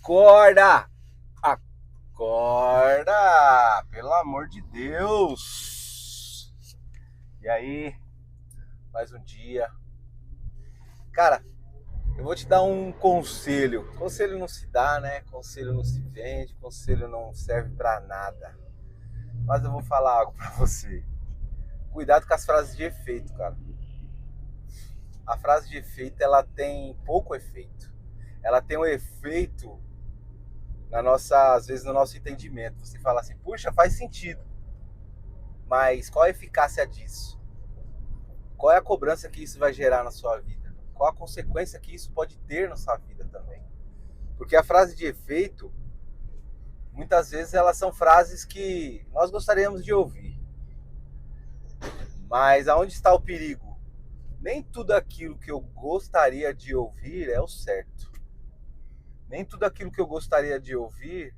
Acorda! Acorda! Pelo amor de Deus! E aí, mais um dia. Cara, eu vou te dar um conselho. Conselho não se dá, né? Conselho não se vende, conselho não serve pra nada. Mas eu vou falar algo pra você. Cuidado com as frases de efeito, cara. A frase de efeito, ela tem pouco efeito. Ela tem um efeito às vezes no nosso entendimento. Você fala assim, puxa, faz sentido. Mas qual a eficácia disso? Qual é a cobrança que isso vai gerar na sua vida? Qual a consequência que isso pode ter na sua vida também? Porque a frase de efeito, muitas vezes elas são frases que nós gostaríamos de ouvir. Mas aonde está o perigo? Nem tudo aquilo que eu gostaria de ouvir é o certo. Nem tudo aquilo que eu gostaria de ouvir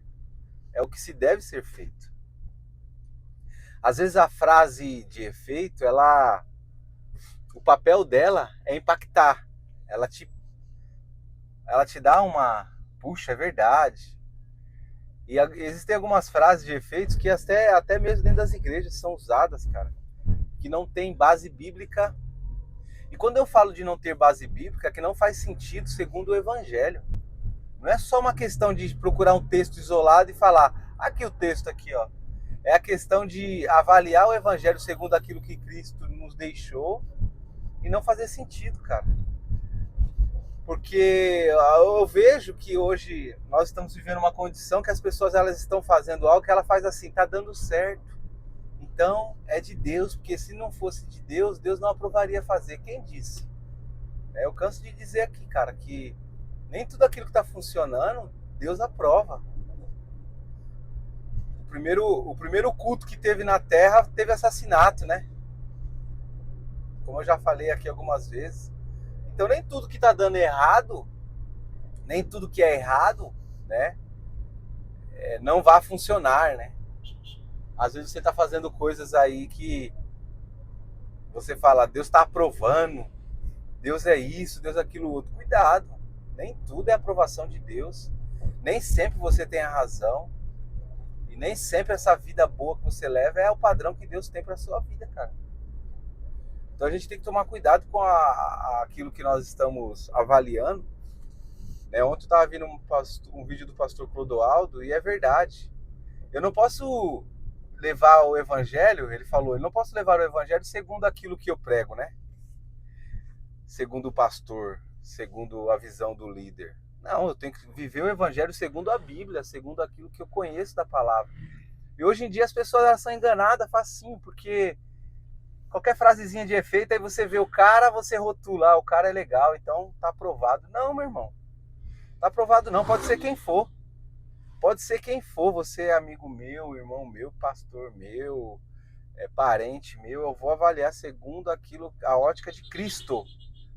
é o que se deve ser feito. Às vezes a frase de efeito, o papel dela é impactar. Ela te dá uma, puxa, é verdade. E existem algumas frases de efeitos que até mesmo dentro das igrejas são usadas, cara, que não tem base bíblica. E quando eu falo de não ter base bíblica, é que não faz sentido segundo o evangelho. Não é só uma questão de procurar um texto isolado e falar, aqui o texto aqui, ó. É a questão de avaliar o evangelho segundo aquilo que Cristo nos deixou e não fazer sentido, cara. Porque eu vejo que hoje nós estamos vivendo uma condição que as pessoas elas estão fazendo algo que ela faz assim, tá dando certo. Então é de Deus, porque se não fosse de Deus, Deus não aprovaria fazer. Quem disse? Eu canso de dizer aqui, cara, que nem tudo aquilo que está funcionando, Deus aprova. O primeiro culto que teve na Terra teve assassinato, né? Como eu já falei aqui algumas vezes. Então nem tudo que está dando errado, nem tudo que é errado, né, não vai funcionar, né? Às vezes você está fazendo coisas aí que você fala, Deus está aprovando, Deus é isso, Deus é aquilo outro. Cuidado, nem tudo é aprovação de Deus, nem sempre você tem a razão, e nem sempre essa vida boa que você leva é o padrão que Deus tem para a sua vida, cara. Então a gente tem que tomar cuidado com aquilo que nós estamos avaliando. Ontem eu estava vendo um vídeo do pastor Clodoaldo e é verdade. Eu não posso levar o evangelho, ele falou, eu não posso levar o evangelho segundo aquilo que eu prego, né? Segundo o pastor, segundo a visão do líder. Não, eu tenho que viver o evangelho segundo a Bíblia, segundo aquilo que eu conheço da palavra. E hoje em dia as pessoas elas são enganadas facinho, porque qualquer frasezinha de efeito, aí você vê o cara, você rotula, o cara é legal, então tá aprovado. Não, meu irmão, tá aprovado não, pode ser quem for. Pode ser quem for, você é amigo meu, irmão meu, pastor meu, parente meu, eu vou avaliar segundo a ótica de Cristo.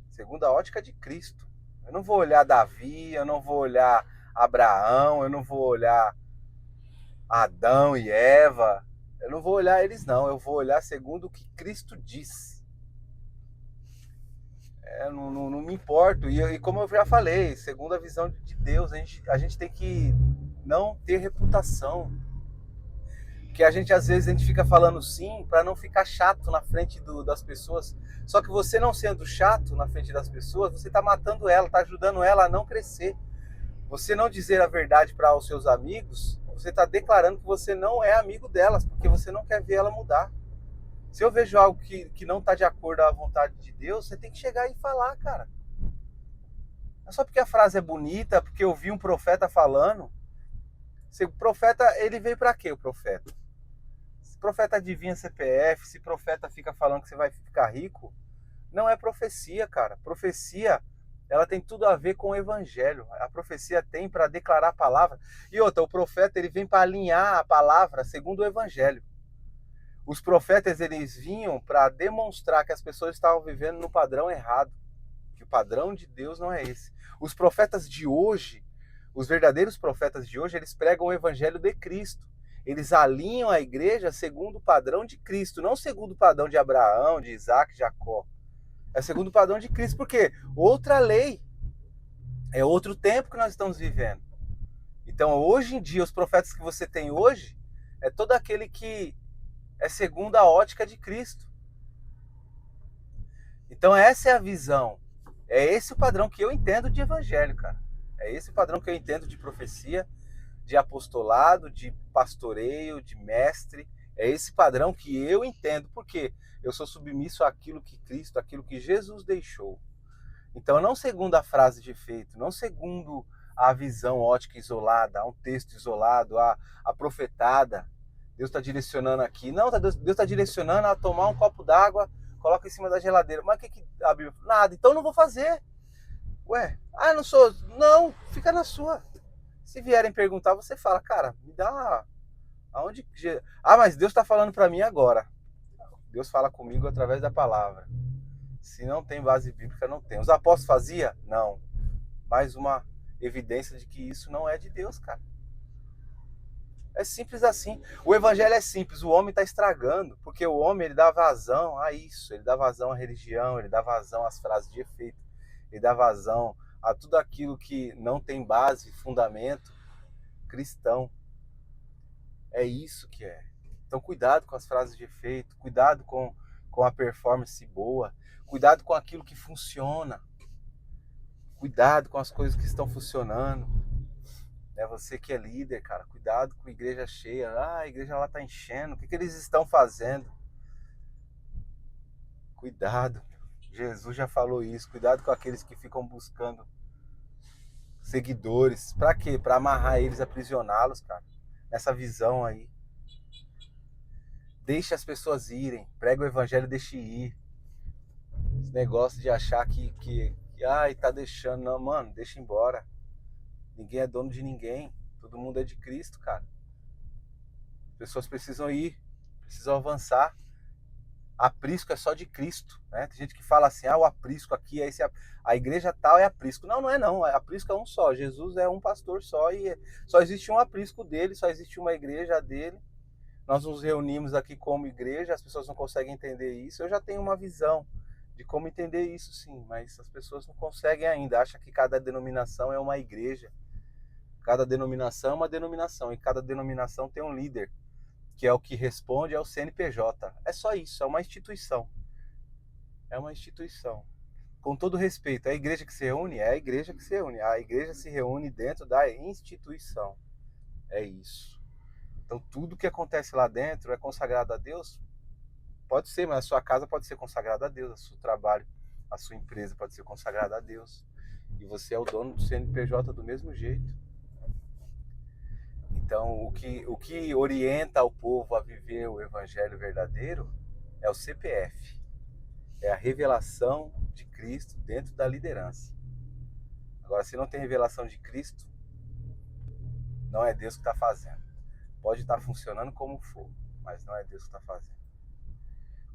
Segundo a ótica de Cristo. Eu não vou olhar Davi, eu não vou olhar Abraão, eu não vou olhar Adão e Eva. Eu não vou olhar eles não, eu vou olhar segundo o que Cristo diz. Não me importo. E como eu já falei, segundo a visão de Deus, a gente tem que não ter reputação. Que a gente às vezes a gente fica falando sim para não ficar chato na frente das pessoas. Só que você não sendo chato na frente das pessoas, você está matando ela, está ajudando ela a não crescer. Você não dizer a verdade para os seus amigos, você está declarando que você não é amigo delas, porque você não quer ver ela mudar. Se eu vejo algo que não está de acordo à vontade de Deus, você tem que chegar e falar, cara. Não é só porque a frase é bonita, porque eu vi um profeta falando. O profeta, ele veio para quê, o profeta? Se profeta adivinha CPF, se profeta fica falando que você vai ficar rico, não é profecia, cara. Profecia, ela tem tudo a ver com o evangelho. A profecia tem para declarar a palavra. E outra, o profeta ele vem para alinhar a palavra segundo o evangelho. Os profetas eles vinham para demonstrar que as pessoas estavam vivendo no padrão errado, que o padrão de Deus não é esse. Os profetas de hoje, os verdadeiros profetas de hoje, eles pregam o evangelho de Cristo. Eles alinham a igreja segundo o padrão de Cristo, não segundo o padrão de Abraão, de Isaac, de Jacó. É segundo o padrão de Cristo, porque outra lei, é outro tempo que nós estamos vivendo. Então, hoje em dia, os profetas que você tem hoje é todo aquele que é segundo a ótica de Cristo. Então, essa é a visão. É esse o padrão que eu entendo de evangelho, cara. É esse o padrão que eu entendo de profecia, de apostolado, de pastoreio, de mestre. É esse padrão que eu entendo, porque eu sou submisso àquilo que Cristo, àquilo que Jesus deixou. Então, não segundo a frase de efeito, não segundo a visão ótica isolada, a um texto isolado, a profetada. Deus está direcionando aqui. Não, Deus está direcionando a tomar um copo d'água, coloca em cima da geladeira. Mas o que a Bíblia fala? Nada, então não vou fazer. Ué, não sou. Não, fica na sua. Se vierem perguntar, você fala, cara, me dá. Aonde. Mas Deus está falando para mim agora. Deus fala comigo através da palavra. Se não tem base bíblica, não tem. Os apóstolos faziam? Não. Mais uma evidência de que isso não é de Deus, cara. É simples assim. O evangelho é simples, o homem está estragando, porque o homem ele dá vazão a isso, ele dá vazão à religião, ele dá vazão às frases de efeito, ele dá vazão a tudo aquilo que não tem base, fundamento cristão. É isso que é. Então cuidado com as frases de efeito, cuidado com a performance boa, cuidado com aquilo que funciona, cuidado com as coisas que estão funcionando. É você que é líder, cara, cuidado com a igreja cheia. A igreja lá tá enchendo, o que eles estão fazendo? Cuidado, Jesus já falou isso, cuidado com aqueles que ficam buscando seguidores. Pra quê? Pra amarrar eles, aprisioná-los, cara, nessa visão aí. Deixe as pessoas irem, prega o evangelho, deixe ir. Esse negócio de achar que tá deixando, não, mano, deixa embora. Ninguém é dono de ninguém, todo mundo é de Cristo, cara. As pessoas precisam ir, precisam avançar. Aprisco é só de Cristo, né? Tem gente que fala assim, o aprisco aqui, a igreja tal é aprisco. Não, não é não, aprisco é um só, Jesus é um pastor só e só existe um aprisco dele, só existe uma igreja dele. Nós nos reunimos aqui como igreja, as pessoas não conseguem entender isso. Eu já tenho uma visão de como entender isso sim, mas as pessoas não conseguem ainda, acham que cada denominação é uma igreja. Cada denominação é uma denominação e cada denominação tem um líder, que é o que responde ao CNPJ. É só isso, é uma instituição. É uma instituição. Com todo respeito, é a igreja que se reúne? É a igreja que se reúne. A igreja se reúne dentro da instituição. É isso. Então tudo que acontece lá dentro é consagrado a Deus? Pode ser, mas a sua casa pode ser consagrada a Deus, o seu trabalho, a sua empresa pode ser consagrada a Deus. E você é o dono do CNPJ do mesmo jeito. Então, o que orienta o povo a viver o evangelho verdadeiro é o CPF. É a revelação de Cristo dentro da liderança. Agora, se não tem revelação de Cristo, não é Deus que está fazendo. Pode estar funcionando como for, mas não é Deus que está fazendo.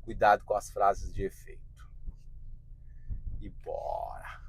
Cuidado com as frases de efeito. E bora!